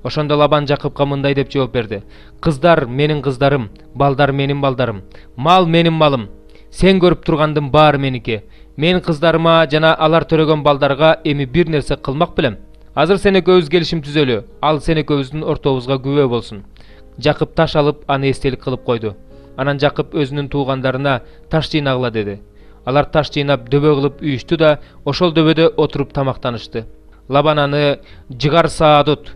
Ошондо Лабан Жакыпка мындай деп жооп берди: кыздар менин кыздарым, балдар менин балдарым, мал менин малым. Сен көрүп тургандын баары меники. Мен кыздарыма жана алар төрөгөн балдарга эми бир нерсе кылмак белем. Азыр сен экөөбүз келишим түзөлү. Ал сен экөөбүздүн ортобузга күбө болсун. Жакып таш алып аны эстелик кылып койду. Анан Жакып өзүнүн туугандарына таш жыйнагыла деди. Алар таш жыйнап дөбө кылып үйүштү да ошол дөбөдө отуруп тамактанышты. Лабан аны жыгар саадут,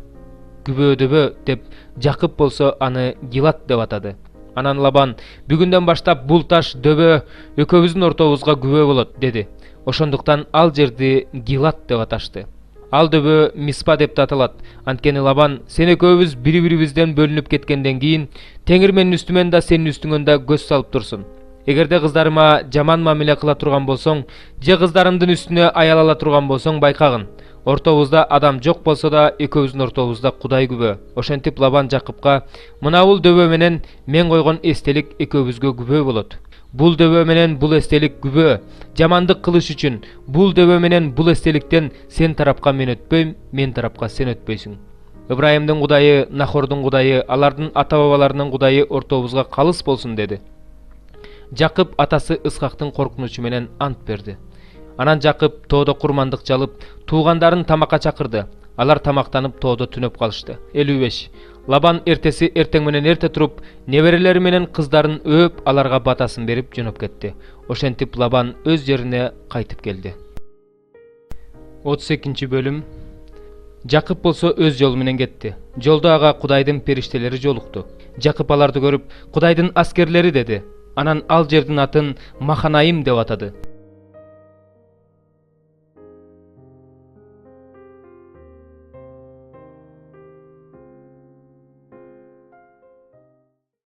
күбө дөбө деп, Жакып болсо аны Гилат деп атады. Анан Лабан: бүгүндөн баштап бул таш дөбө экөөбүздүн ортобузга күбө болот деди. Ошондуктан ал жерди Гилат деп аташты. Ал дөбө Миспа деп да аталат. Анткени Лабан: сен экөөбүз бири-бирибизден бөлүнүп кеткенден кийин Теңир менин үстүмөн да сенин үстүңөн да көз салып турсун. Эгерде кыздарыма жаман мамиле кыла турган болсоң, же кыздарымдын үстүнө аял ала турган болсоң, байкагын. Ортобузда адам жок болсо да экөөбүздүн ортобузда Кудай күбө. Ошентип Лабан Жакыпка: мына бул дөбө менен мен койгон эстелик экөөбүзгө күбө болот. Бул дөбө менен бул эстелик күбө. Жамандык кылыш үчүн бул дөбө менен бул эстеликтен сен тарапка мен өтпөйм, мен тарапка сен өтпөйсүң. Ибрайымдын Кудайы, Нахордун Кудайы, алардын ата-бабаларынын Кудайы ортобузга калыс болсун деди. Жакып атасы Исхактын коркунучу менен ант берди. Анан Жакып тоодо курмандык жалып, туугандарын тамакка чакырды. Алар тамактанып тоодо түнөп калышты. 55. Лабан эртеси эртең менен эрте туруп, неберелери менен кыздарын өөп, аларга батасын берип жөнөп кетти. Ошентип Лабан өз жерине кайтып келди. 32 бөлүм. Жакып болсо өз жолу менен кетти. Жолдо ага Кудайдын периштелери жолукту. Жакып аларды көрүп: Кудайдын аскерлери деди. Анан ал жердин атын Маханаим деп атады.